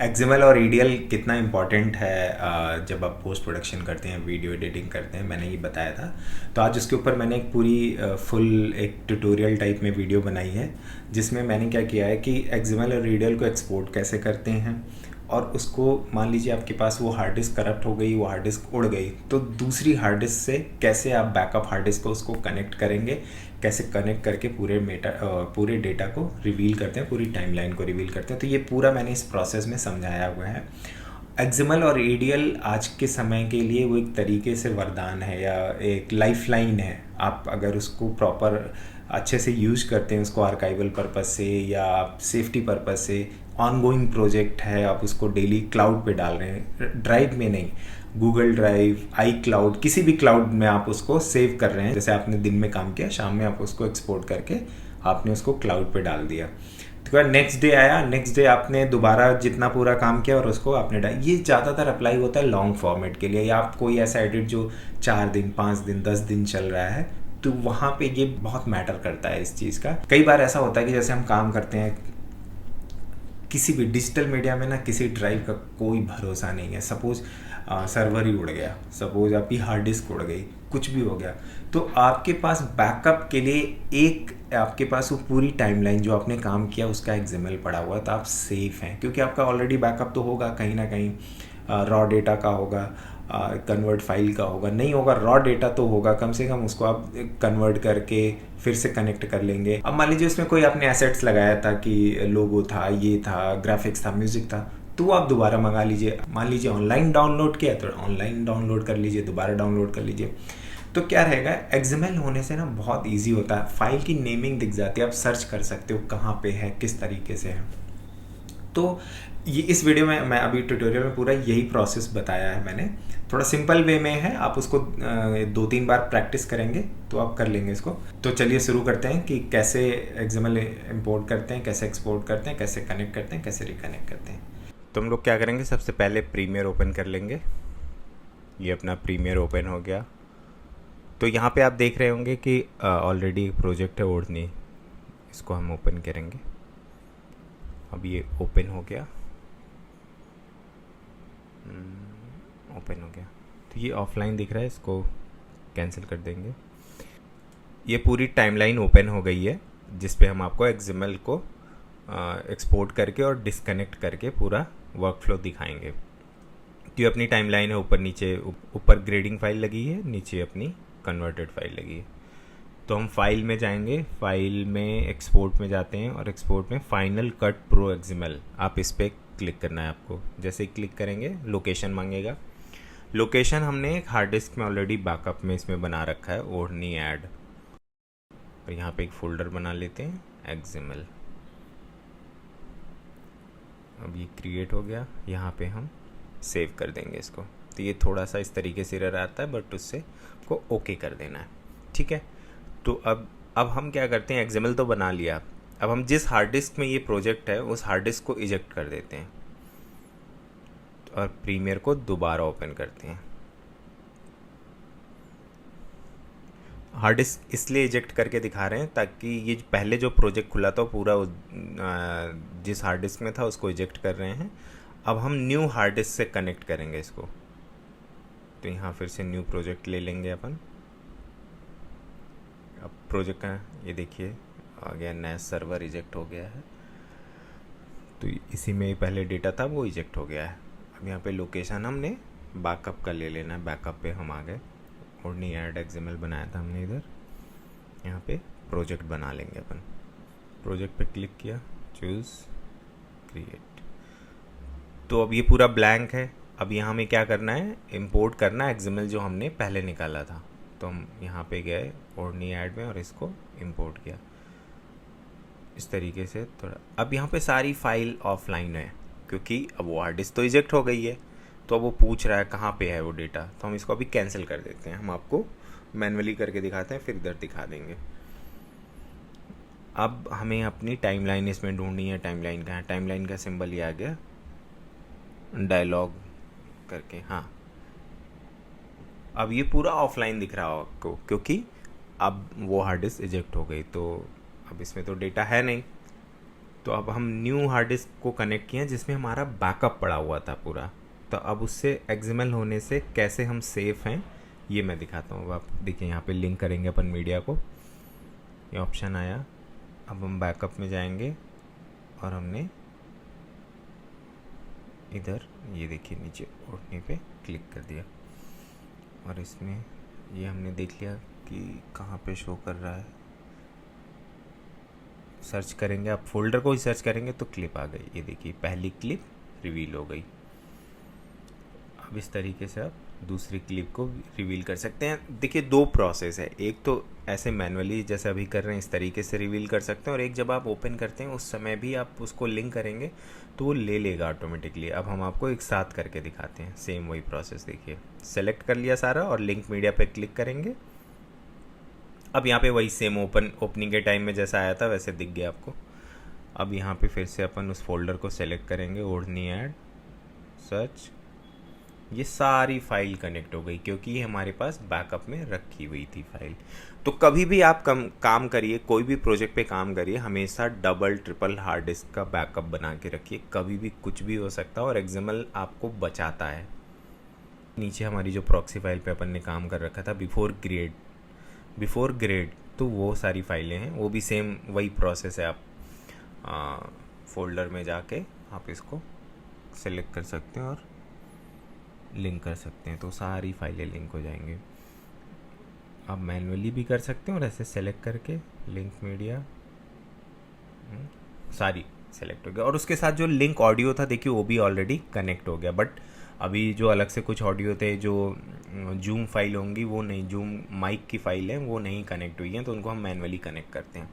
XML और EDL कितना important है जब आप पोस्ट प्रोडक्शन करते हैं, वीडियो एडिटिंग करते हैं, मैंने ये बताया था। तो आज उसके ऊपर मैंने एक पूरी फुल एक ट्यूटोरियल टाइप में वीडियो बनाई है, जिसमें मैंने क्या किया है कि एक्सएमएल और ईडीएल को एक्सपोर्ट कैसे करते हैं, और उसको मान लीजिए आपके पास वो हार्ड डिस्क करप्ट हो गई, वो हार्ड डिस्क उड़ गई, तो दूसरी हार्ड डिस्क से कैसे आप बैकअप हार्ड डिस्क को उसको कनेक्ट करेंगे, कैसे कनेक्ट करके पूरे डेटा को रिवील करते हैं, पूरी टाइमलाइन को रिवील करते हैं। तो ये पूरा मैंने इस प्रोसेस में समझाया हुआ है। एक्सएमएल और एडीएल आज के समय के लिए वो एक तरीके से वरदान है या एक लाइफलाइन है। आप अगर उसको प्रॉपर अच्छे से यूज़ करते हैं, उसको आर्काइवल पर्पस से या सेफ्टी पर्पस से, ऑनगोइंग प्रोजेक्ट है, आप उसको डेली क्लाउड पे डाल रहे हैं, ड्राइव में नहीं, गूगल ड्राइव, आई क्लाउड, किसी भी क्लाउड में आप उसको सेव कर रहे हैं। जैसे आपने दिन में काम किया, शाम में आप उसको एक्सपोर्ट करके आपने उसको क्लाउड पे डाल दिया, तो नेक्स्ट डे आया, नेक्स्ट डे आपने दोबारा जितना पूरा काम किया और उसको आपने डाल। ये ज़्यादातर अप्लाई होता है लॉन्ग फॉर्मेट के लिए, या आप कोई ऐसा एडिट जो 4 दिन, 5 दिन, 10 दिन चल रहा है, तो वहाँ पे ये बहुत मैटर करता है इस चीज़ का। कई बार ऐसा होता है कि जैसे हम काम करते हैं किसी भी डिजिटल मीडिया में ना, किसी ड्राइव का कोई भरोसा नहीं है। सपोज सर्वर ही उड़ गया, सपोज आपकी हार्ड डिस्क उड़ गई, कुछ भी हो गया, तो आपके पास बैकअप के लिए एक आपके पास वो पूरी टाइमलाइन जो आपने काम किया उसका एक्सएमएल पड़ा हुआ है, तो आप सेफ हैं, क्योंकि आपका ऑलरेडी बैकअप तो होगा कहीं ना कहीं, रॉ डेटा का होगा, कन्वर्ट फाइल का होगा, नहीं होगा रॉ डेटा तो होगा, कम से कम उसको आप कन्वर्ट करके फिर से कनेक्ट कर लेंगे। अब मान लीजिए उसमें कोई आपने एसेट्स लगाया था कि लोगो था, ये था, ग्राफिक्स था, म्यूजिक था, तो आप दोबारा मंगा लीजिए। मान लीजिए ऑनलाइन डाउनलोड किया तो ऑनलाइन डाउनलोड कर लीजिए, दोबारा डाउनलोड कर लीजिए। तो क्या रहेगा, एक्सएमएल होने से ना बहुत इजी होता है, फाइल की नेमिंग दिख जाती है, आप सर्च कर सकते हो कहाँ पे है, किस तरीके से है। तो ये इस वीडियो में मैं अभी ट्यूटोरियल में पूरा यही प्रोसेस बताया है मैंने, थोड़ा सिंपल वे में है, आप उसको 2-3 बार प्रैक्टिस करेंगे तो आप कर लेंगे इसको। तो चलिए शुरू करते हैं कि कैसे एक्सएमएल इंपोर्ट करते हैं, कैसे एक्सपोर्ट करते हैं, कैसे कनेक्ट करते हैं, कैसे रिकनेक्ट करते हैं। तो हम लोग क्या करेंगे, सबसे पहले प्रीमियर ओपन कर लेंगे। ये अपना प्रीमियर ओपन हो गया। तो यहाँ पे आप देख रहे होंगे कि ऑलरेडी प्रोजेक्ट है ओढ़नी, इसको हम ओपन करेंगे। अब ये ओपन हो गया, ओपन हो गया। तो ये ऑफलाइन दिख रहा है, इसको कैंसिल कर देंगे। ये पूरी टाइमलाइन ओपन हो गई है, जिस पे हम आपको एक्सएमएल को एक्सपोर्ट करके और डिस्कनेक्ट करके पूरा वर्कफ्लो दिखाएंगे। तो ये अपनी टाइमलाइन है, ऊपर नीचे, ऊपर ग्रेडिंग फाइल लगी है, नीचे अपनी कन्वर्टेड फाइल लगी है। तो हम फाइल में जाएंगे, फाइल में एक्सपोर्ट में जाते हैं, और एक्सपोर्ट में फाइनल कट प्रो एक्सएमएल, आप इस पर क्लिक करना है आपको। जैसे ही क्लिक करेंगे लोकेशन मांगेगा। लोकेशन हमने एक हार्ड डिस्क में ऑलरेडी बैकअप में इसमें बना रखा है, ओढ़नी ऐड, और यहाँ पे एक फोल्डर बना लेते हैं एक्सएमएल। अब ये क्रिएट हो गया, यहाँ पे हम सेव कर देंगे इसको। तो ये थोड़ा सा इस तरीके से एरर आता है, बट उससे को ओके कर देना है, ठीक है। तो अब हम क्या करते हैं, एक्सएमएल तो बना लिया, अब हम जिस हार्ड डिस्क में ये प्रोजेक्ट है उस हार्ड डिस्क को इजेक्ट कर देते हैं, और प्रीमियर को दोबारा ओपन करते हैं। हार्ड डिस्क इसलिए इजेक्ट करके दिखा रहे हैं ताकि ये पहले जो प्रोजेक्ट खुला था पूरा जिस हार्ड डिस्क में था उसको इजेक्ट कर रहे हैं। अब हम न्यू हार्ड डिस्क से कनेक्ट करेंगे इसको। तो यहाँ फिर से न्यू प्रोजेक्ट ले लेंगे अपन। अब प्रोजेक्ट का ये देखिए आ गया, नया सर्वर इजेक्ट हो गया है। तो इसी में पहले डेटा था वो इजेक्ट हो गया है। अब यहाँ पे लोकेशन हमने बैकअप का ले लेना है, बैकअप पे हम आ गए, ओढ़नी ऐड एक्सएमएल बनाया था हमने इधर। यहाँ पे प्रोजेक्ट बना लेंगे अपन। प्रोजेक्ट पे क्लिक किया, चूज़ क्रिएट। तो अब ये पूरा ब्लैंक है। अब यहाँ हमें क्या करना है, इंपोर्ट करना है एक्सएमएल जो हमने पहले निकाला था। तो हम यहाँ पे गए ओढ़नी ऐड में और इसको इंपोर्ट किया इस तरीके से थोड़ा। अब यहाँ पे सारी फाइल ऑफलाइन है, क्योंकि अब वो हार्ड डिस्क तो इजेक्ट हो गई है, तो अब वो पूछ रहा है कहाँ पे है वो डेटा। तो हम इसको अभी कैंसिल कर देते हैं, हम आपको मैन्युअली करके दिखाते हैं, फिर इधर दिखा देंगे। अब हमें अपनी टाइमलाइन इसमें ढूंढनी है। टाइमलाइन कहाँ है, टाइमलाइन का सिंबल ये आ गया डायलॉग करके, हाँ। अब ये पूरा ऑफलाइन दिख रहा हो आपको, क्योंकि अब वो हार्ड डिस्क इजेक्ट हो गई, तो अब इसमें तो डेटा है नहीं। तो अब हम न्यू हार्ड डिस्क को कनेक्ट किए जिसमें हमारा बैकअप पड़ा हुआ था पूरा। तो अब उससे एक्सएमएल होने से कैसे हम सेफ़ हैं ये मैं दिखाता हूँ। अब आप देखिए यहाँ पे लिंक करेंगे अपन मीडिया को, ये ऑप्शन आया। अब हम बैकअप में जाएंगे और हमने इधर ये देखिए नीचे ओढ़ने पे क्लिक कर दिया और इसमें ये हमने देख लिया कि कहाँ पे शो कर रहा है। सर्च करेंगे, आप फोल्डर को ही सर्च करेंगे तो क्लिप आ गई। ये देखिए पहली क्लिप रिवील हो गई। अब इस तरीके से आप दूसरी क्लिप को रिवील कर सकते हैं। देखिए दो प्रोसेस है, एक तो ऐसे मैनुअली जैसे अभी कर रहे हैं इस तरीके से रिवील कर सकते हैं, और एक जब आप ओपन करते हैं उस समय भी आप उसको लिंक करेंगे तो वो ले लेगा ऑटोमेटिकली। अब हम आपको एक साथ करके दिखाते हैं, सेम वही प्रोसेस। देखिए सेलेक्ट कर लिया सारा और लिंक मीडिया पे क्लिक करेंगे। अब यहाँ पे वही सेम ओपनिंग के टाइम में जैसा आया था वैसे दिख गया आपको। अब यहाँ पे फिर से अपन उस फोल्डर को सेलेक्ट करेंगे, ओढ़नी ऐड, सर्च। ये सारी फाइल कनेक्ट हो गई क्योंकि ये हमारे पास बैकअप में रखी हुई थी फाइल। तो कभी भी आप काम करिए, कोई भी प्रोजेक्ट पे काम करिए, हमेशा डबल ट्रिपल हार्ड डिस्क का बैकअप बना के रखिए। कभी भी कुछ भी हो सकता है और एक्सएमएल आपको बचाता है। नीचे हमारी जो प्रॉक्सी फाइल पे अपन ने काम कर रखा था बिफोर ग्रेड, तो वो सारी फाइलें हैं, वो भी सेम वही प्रोसेस है। आप फोल्डर में जाके आप इसको सेलेक्ट कर सकते हैं और लिंक कर सकते हैं, तो सारी फाइलें लिंक हो जाएंगी। आप मैनुअली भी कर सकते हैं और ऐसे सेलेक्ट करके लिंक मीडिया सारी सेलेक्ट हो गया। और उसके साथ जो लिंक ऑडियो था देखिए वो भी ऑलरेडी कनेक्ट हो गया। बट अभी जो अलग से कुछ ऑडियो थे जो जूम फाइल होंगी वो नहीं, जूम माइक की फाइल है वो नहीं कनेक्ट हुई हैं, तो उनको हम मैनुअली कनेक्ट करते हैं।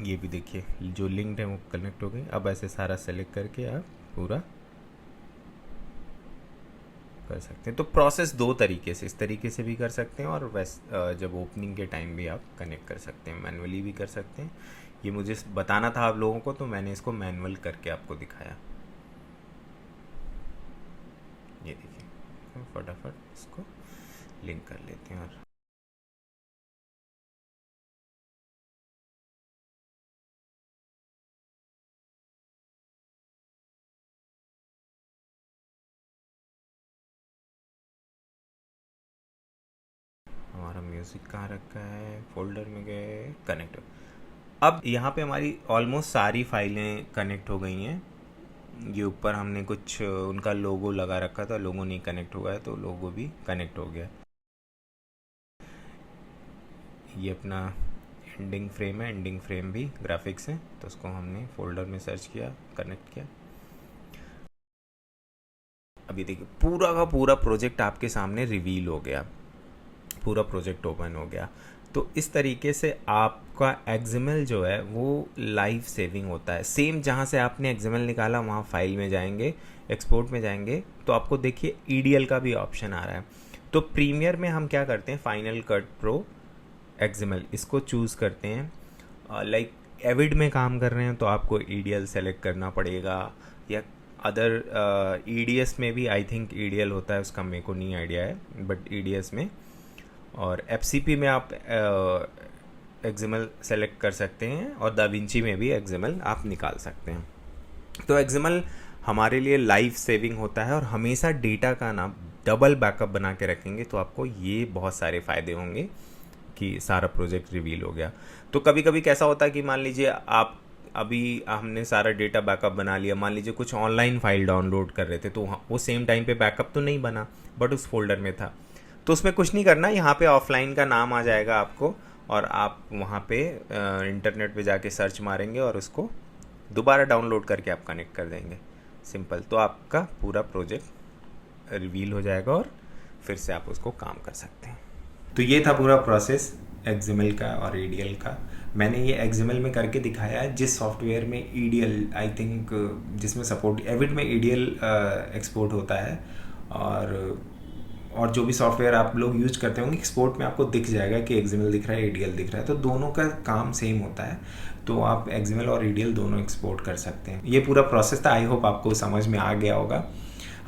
ये भी देखिए जो लिंक्ड है वो कनेक्ट हो गई। अब ऐसे सारा सेलेक्ट करके आप पूरा कर सकते हैं। तो प्रोसेस दो तरीके से, इस तरीके से भी कर सकते हैं और जब ओपनिंग के टाइम भी आप कनेक्ट कर सकते हैं, मैनुअली भी कर सकते हैं। ये मुझे बताना था आप लोगों को तो मैंने इसको मैनुअल करके आपको दिखाया। ये देखिए फटाफट इसको लिंक कर लेते हैं। और हमारा म्यूज़िक कहाँ रखा है, फोल्डर में गए, कनेक्ट। अब यहाँ पे हमारी ऑलमोस्ट सारी फाइलें कनेक्ट हो गई हैं। ये ऊपर हमने कुछ उनका लोगो लगा रखा था, लोगो नहीं कनेक्ट हुआ है तो लोगो भी कनेक्ट हो गया। ये अपना एंडिंग फ्रेम है, एंडिंग फ्रेम भी ग्राफिक्स है, तो उसको हमने फोल्डर में सर्च किया, कनेक्ट किया। अभी देखिए पूरा का पूरा प्रोजेक्ट आपके सामने रिवील हो गया, पूरा प्रोजेक्ट ओपन हो गया। तो इस तरीके से आपका एक्सएमएल जो है वो लाइफ सेविंग होता है। सेम जहाँ से आपने एक्सएमएल निकाला वहाँ फाइल में जाएंगे, एक्सपोर्ट में जाएंगे तो आपको देखिए ईडीएल का भी ऑप्शन आ रहा है। तो प्रीमियर में हम क्या करते हैं, फाइनल कट प्रो एक्सएमएल इसको चूज़ करते हैं। लाइक एविड में काम कर रहे हैं तो आपको ईडीएल सेलेक्ट करना पड़ेगा, या अदर ईडीएस में भी आई थिंक ईडीएल होता है, उसका मेरे को नहीं आइडिया है, बट ईडीएस में और एफसीपी में आप एक्सएमएल सेलेक्ट कर सकते हैं और दाविंची में भी एक्सएमएल आप निकाल सकते हैं। तो एक्सएमएल हमारे लिए लाइफ सेविंग होता है और हमेशा डेटा का ना डबल बैकअप बना के रखेंगे तो आपको ये बहुत सारे फ़ायदे होंगे कि सारा प्रोजेक्ट रिवील हो गया। तो कभी कभी कैसा होता है कि मान लीजिए आप अभी हमने सारा डेटा बैकअप बना लिया, मान लीजिए कुछ ऑनलाइन फाइल डाउनलोड कर रहे थे तो वो सेम टाइम पे बैकअप तो नहीं बना बट उस फोल्डर में था, तो उसमें कुछ नहीं करना, यहाँ पे ऑफलाइन का नाम आ जाएगा आपको और आप वहाँ पे इंटरनेट पे जाके सर्च मारेंगे और उसको दोबारा डाउनलोड करके आप कनेक्ट कर देंगे, सिंपल। तो आपका पूरा प्रोजेक्ट रिवील हो जाएगा और फिर से आप उसको काम कर सकते हैं। तो ये था पूरा प्रोसेस एक्सएमएल का और ईडीएल का। मैंने ये एक्सएमएल में करके दिखाया है, जिस सॉफ्टवेयर में ईडीएल आई थिंक जिसमें सपोर्ट एविड में ईडीएल एक्सपोर्ट होता है, और जो भी सॉफ्टवेयर आप लोग यूज करते होंगे एक्सपोर्ट में आपको दिख जाएगा कि एक्सएमएल दिख रहा है, ईडीएल दिख रहा है, तो दोनों का काम सेम होता है। तो आप एक्सएमएल और ईडीएल दोनों एक्सपोर्ट कर सकते हैं। ये पूरा प्रोसेस था, आई होप आपको समझ में आ गया होगा।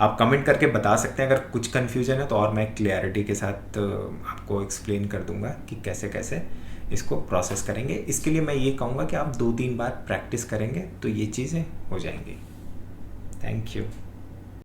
आप कमेंट करके बता सकते हैं अगर कुछ कन्फ्यूजन है तो और मैं क्लियरिटी के साथ आपको एक्सप्लेन कर दूंगा कि कैसे कैसे इसको प्रोसेस करेंगे। इसके लिए मैं ये कहूँगा कि आप 2-3 बार प्रैक्टिस करेंगे तो ये चीज़ें हो जाएंगी। Thank you.